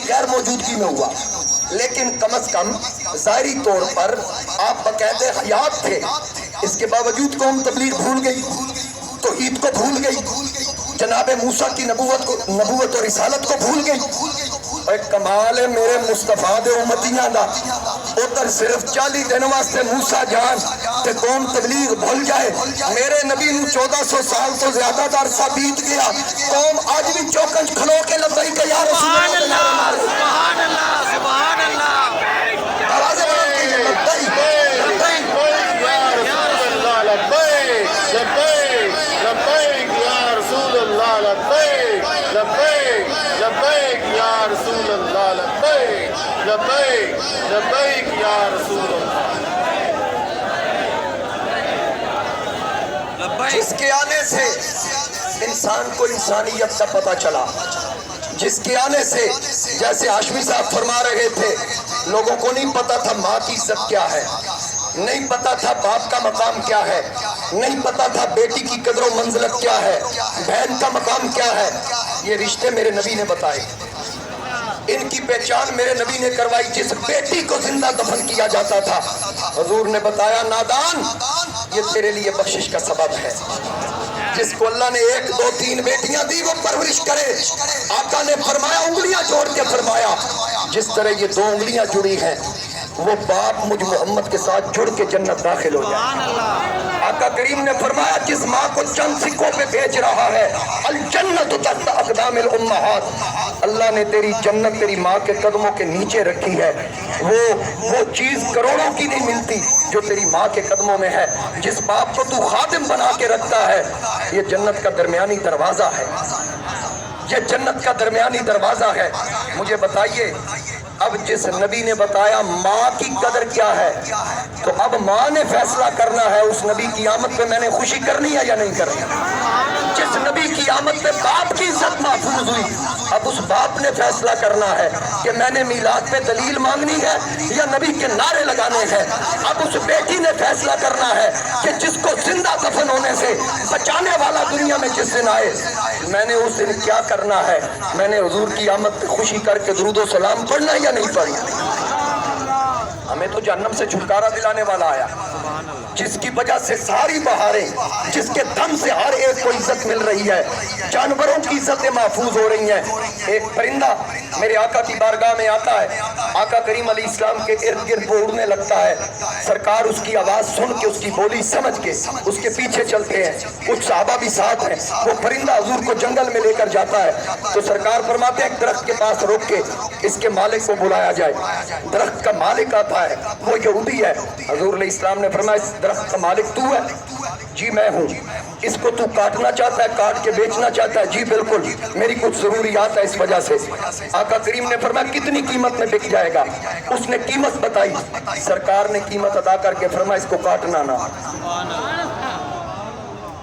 غیر موجودگی میں ہوا، لیکن کم از کم ظاہری طور پر آپ باقاعدہ حیات تھے، اس کے باوجود قوم تبلیغ بھول گئی، توحید کو بھول گئی، جناب موسیٰ کی نبوت اور رسالت کو بھول گئی۔ اور کمال ہے میرے مصطفیٰ دے امتیاں دا، ادھر صرف 40 دن واسطے موسیٰ جان تے قوم تبلیغ بھول جائے، میرے نبی نو 1400 سال تو زیادہ دا عرصہ بیت گیا، قوم آج بھی چوکنچ کھلو کے لبیک یا رسول اللہ، سبحان اللہ، سبحان اللہ، آوازیں بلند کیجئے، لبیک لبیک یا رسول اللہ، لبیک لبیک لبیک یا رسول اللہ، لبیک لبیک لبیک یا رسول اللہ۔ جس کے آنے سے انسان کو انسانیت کا پتہ چلا، جس کے آنے سے جیسے ہاشمی صاحب فرما رہے تھے، لوگوں کو نہیں پتا تھا ماں کی عزت کیا ہے، نہیں پتا تھا باپ کا مقام کیا ہے، نہیں پتا تھا بیٹی کی قدر و منزلت کیا ہے، بہن کا مقام کیا ہے۔ یہ رشتے میرے نبی نے بتائے، ان کی پہچان میرے نبی نے کروائی۔ جس بیٹی کو زندہ دفن کیا جاتا تھا، حضور نے بتایا نادان یہ تیرے لیے بخشش کا سبب ہے۔ جس کو اللہ نے 1 2 3 بیٹیاں دی وہ پرورش کرے۔ آقا نے فرمایا انگلیاں جوڑ کے فرمایا جس طرح یہ 2 انگلیاں جڑی ہیں وہ باپ مجھ محمد کے ساتھ جڑ کے جنت داخل ہو جائے۔ آقا کریم نے فرمایا جس ماں کو چند سکوں پہ بیچ رہا ہے، الجنت تحت اقدام الامہات، اللہ نے تیری جنت تیری ماں کے قدموں کے نیچے رکھی ہے۔ وہ چیز کروڑوں کی نہیں ملتی جو تیری ماں کے قدموں میں ہے۔ جس باپ کو تو خادم بنا کے رکھتا ہے، یہ جنت کا درمیانی دروازہ ہے، یہ جنت کا درمیانی دروازہ ہے۔ مجھے بتائیے اب جس نبی نے بتایا ماں کی قدر کیا ہے، تو اب ماں نے فیصلہ کرنا ہے اس نبی کی آمد پہ میں نے خوشی کرنی ہے یا نہیں کرنی۔ جس نبی کی آمد پہ باپ کی عزت محفوظ ہوئی، اب اس باپ نے فیصلہ کرنا ہے کہ میں نے میلاد پہ دلیل مانگنی ہے یا نبی کے نعرے لگانے ہیں۔ اب اس بیٹی نے فیصلہ کرنا ہے کہ جس کو زندہ دفن ہونے سے بچانے والا دنیا میں جس دن آئے، میں نے اس دن کیا کرنا ہے۔ میں نے حضور کی آمد پہ خوشی کر کے درود و سلام پڑھنا یا نہیں پڑھنا۔ ہمیں تو جہنم سے چھٹکارا دلانے والا آیا، جس کی وجہ سے ساری بہاریں، جس کے دم سے ہر ایک کو عزت مل رہی ہے، جانوروں کی عزتیں محفوظ ہو رہی ہیں۔ ایک پرندہ میرے آقا کی بارگاہ میں آتا ہے، آقا کریم علیہ السلام کے ارد گرد وہ اڑنے لگتا ہے، سرکار اس کی آواز سن کے اس کی بولی سمجھ کے اس کے پیچھے چلتے ہیں، کچھ صحابہ بھی ساتھ ہیں۔ وہ پرندہ حضور کو جنگل میں لے کر جاتا ہے تو سرکار فرماتے ہیں ایک درخت کے پاس روک کے اس کے مالک کو بلایا جائے۔ درخت کا مالک آتا ہے، وہ یہودی ہے۔ حضور علیہ السلام نے فرمایا اس درخت کا مالک تو ہے؟ جی میں ہوں۔ اس کو تو کاٹنا چاہتا ہے، کاٹ کے بیچنا چاہتا ہے؟ جی بالکل، میری کچھ ضروریات ہے اس وجہ سے۔ آقا کریم نے فرمایا کتنی قیمت میں بک جائے گا؟ اس نے قیمت بتائی، سرکار نے قیمت ادا کر کے فرمایا اس کو کاٹنا نہ۔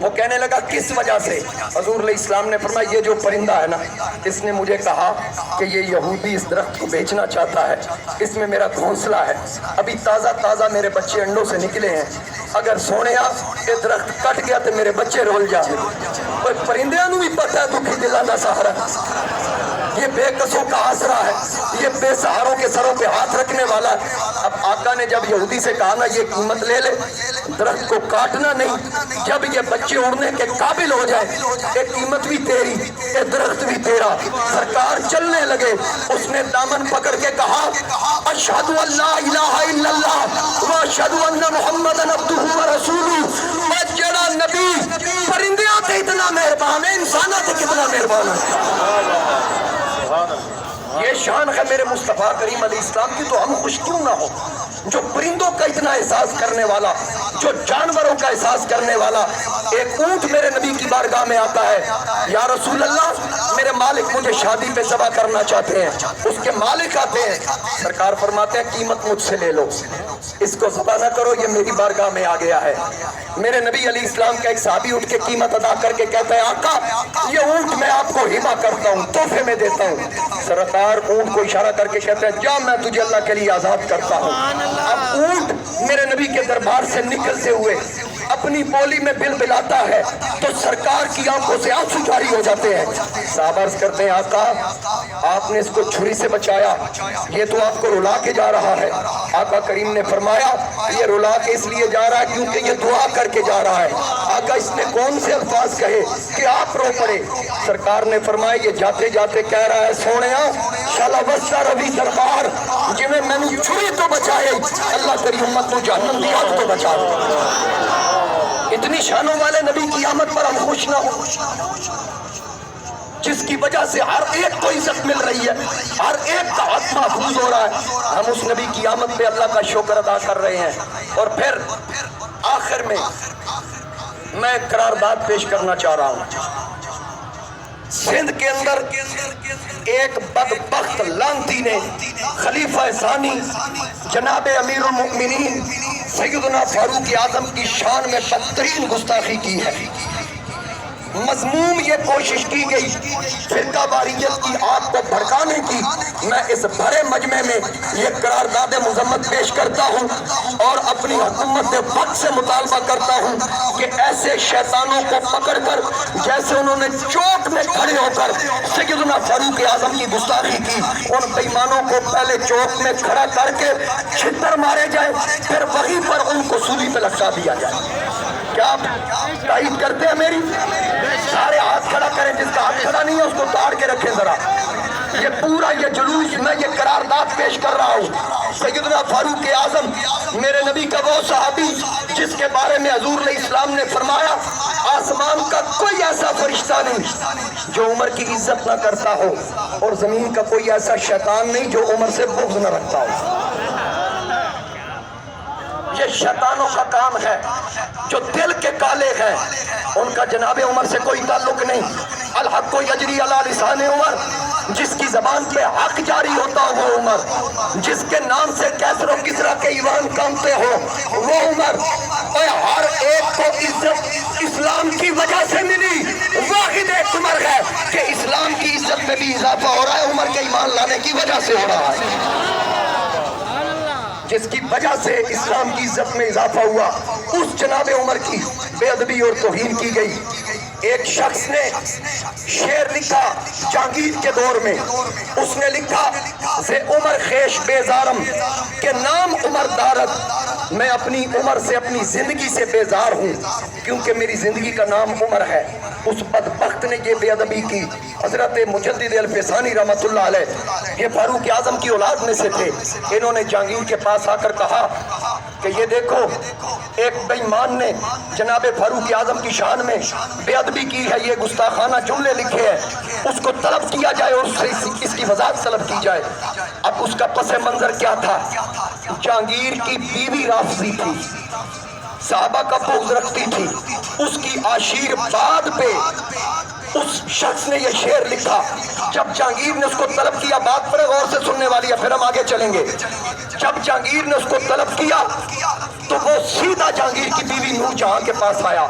وہ کہنے لگا کس وجہ سے؟ حضور علیہ السلام نے فرمایا یہ جو پرندہ ہے نا، اس نے مجھے کہا کہ یہ یہودی اس درخت کو بیچنا چاہتا ہے، اس میں میرا گھونسلہ ہے، ابھی تازہ تازہ میرے بچے انڈوں سے نکلے ہیں، اگر سونے یہ درخت کٹ گیا تو میرے بچے رول جائیں۔ کوئی پرندیاں نو بھی پتہ ہے دکھی دلاں دا سہارا، یہ بے قصوں کا آسرا ہے، یہ بے سہاروں کے سروں پہ ہاتھ رکھنے والا ہے۔ اب آقا نے جب یہودی سے کہا نا یہ قیمت لے لے، درخت کو کاٹنا نہیں، جب یہ بچے اڑنے کے قابل ہو جائے یہ قیمت بھی تیری، یہ درخت بھی تیرا۔ سرکار چلنے لگے، اس نے دامن پکڑ کے کہا اشہد ان لا الہ الا اللہ و اشہد ان محمدًا عبدہ و رسولہ۔ جڑا نبی پرندیاں تے اتنا مہربان ہے، انسانوں تے کتنا مہربان ہے۔ یہ شان ہے میرے مصطفیٰ کریم علیہ السلام کی، تو ہم خوش کیوں نہ ہو؟ جو پرندوں کا اتنا احساس کرنے والا، جو جانوروں کا احساس کرنے والا۔ ایک اونٹ میرے نبی کی بارگاہ میں آتا ہے، یا رسول اللہ میرے مالک مجھے شادی پہ ذبح کرنا چاہتے ہیں۔ اس کے مالک آتے ہیں، سرکار فرماتے ہیں قیمت مجھ سے لے لو، اس کو ذبح نہ کرو، یہ میری بارگاہ میں آ گیا ہے۔ میرے نبی علیہ السلام کا ایک صحابی اٹھ کے قیمت ادا کر کے کہتا ہے آقا یہ اونٹ میں آپ کو ہبہ کرتا ہوں، تحفے میں دیتا ہوں۔ سرکار اونٹ کو اشارہ کر کے کہتے ہیں جا میں تجھے اللہ کے لیے آزاد کرتا ہوں۔ اب اونٹ میرے نبی کے دربار سے نکلتے ہوئے اب اپنی بولی میں بلبلاتا ہے تو سرکار کی آنکھوں سے آنسو جاری ہو جاتے ہیں۔ صحابہ عرض کرتے ہیں آقا آپ نے اس کو چھری سے بچایا، یہ تو آپ کو رلا کے جا رہا ہے۔ آقا کریم نے فرمایا یہ رلا کے اس لیے جا رہا ہے کیونکہ یہ دعا کر کے جا رہا ہے۔ آقا اس نے کون سے الفاظ کہے کہ آپ رو پڑے؟ سرکار نے فرمایا یہ جاتے جاتے کہہ رہا ہے سونیا شالا وسا روی دربار جی میں نے چھری تو بچائے، اللہ تیری امت کو جہنم دی آگ تو بچا دے۔ اتنی شانوں والے نبی کی آمد پر ہم خوش نہ ہوں، جس کی وجہ سے ہر ایک کو عزت مل رہی ہے، ہر ایک کا حق محفوظ ہو رہا ہے۔ ہم اس نبی کی آمد پہ اللہ کا شکر ادا کر رہے ہیں۔ اور پھر آخر میں میں قرارداد پیش کرنا چاہ رہا ہوں۔ سندھ کے اندر ایک بدبخت لانتی نے خلیفہ ثانی جناب امیر المؤمنین سیدنا فاروق اعظم کی شان میں بدترین گستاخی کی ہے۔ مذموم یہ کوشش کی گئی فرقہ واریت کی آگ کو بھڑکانے کی۔ میں اس بھرے مجمع میں یہ قرارداد مذمت پیش کرتا ہوں اور اپنی حکومت وقت سے مطالبہ کرتا ہوں کہ ایسے شیطانوں کو پکڑ کر جیسے انہوں نے چوک میں کھڑے ہو کر سیدنا فاروق اعظم کی گستاخی کی، ان بےایمانوں کو پہلے چوک میں کھڑا کر کے چھتر مارے جائے، پھر وہیں پر ان کو سولی پہ لٹکا دیا جائے۔ کیا آپ تائید کرتے ہیں میری؟ سارے ہاتھ کھڑا کریں، جس کا ہاتھ کھڑا نہیں ہے اس کو تاڑ کے رکھیں ذرا۔ یہ پورا یہ جلوس میں یہ قرارداد پیش کر رہا ہوں۔ سیدنا فاروق اعظم میرے نبی کا وہ صحابی جس کے بارے میں حضور علیہ السلام نے فرمایا آسمان کا کوئی ایسا فرشتہ نہیں جو عمر کی عزت نہ کرتا ہو، اور زمین کا کوئی ایسا شیطان نہیں جو عمر سے بغض نہ رکھتا ہو۔ یہ شیطانوں کا کام ہے جو دل کے کالے ہیں، ان کا جناب عمر سے کوئی تعلق نہیں۔ الحق یجری علی لسان عمر، جس کی زبان پہ حق جاری ہوتا ہو وہ عمر، جس کے نام سے کیسر و کسرا کے ایوان کامتے ہو وہ عمر۔ اور ہر ایک کو عزت اسلام کی وجہ سے ملی، واحد ایک عمر ہے کہ اسلام کی عزت میں بھی اضافہ ہو رہا ہے، عمر کے ایمان لانے کی وجہ سے ہو رہا ہے۔ جس کی وجہ سے اسلام کی عزت میں اضافہ ہوا اس جناب عمر کی بے ادبی اور توہین کی گئی۔ ایک شخص نے شعر لکھا جہانگیر کے دور میں، اس نے لکھا زے عمر خیش بیزارم کہ نام عمر دارت، میں اپنی عمر سے اپنی زندگی سے بیزار ہوں کیونکہ میری زندگی کا نام عمر ہے۔ اس بدبخت نے یہ بے ادبی کی۔ حضرت مجدد الفسانی رحمۃ اللہ علیہ یہ فاروق اعظم کی اولاد میں سے تھے، انہوں نے جہانگیر کے پاس آ کر کہا کہ یہ دیکھو ایک بے ایمان نے جناب فاروق اعظم کی شان میں بے ادبی کی ہے، یہ گستاخانہ جملے لکھے ہیں، اس کو طلب کیا جائے اور اس کی وضاحت طلب کی جائے۔ اب اس کا پس منظر کیا تھا؟ جہانگیر کی بیوی رافضی تھی، صحابہ کا بغض رکھتی تھی، اس کی آشیرواد پہ اس شخص نے یہ شعر لکھا۔ جب جہانگیر نے اس کو طلب کیا، بات پر غور سے سننے والی ہے پھر ہم آگے چلیں گے، جب جہانگیر نے اس کو طلب کیا تو وہ سیدھا جہانگیر کی بیوی نور جہاں کے پاس آیا۔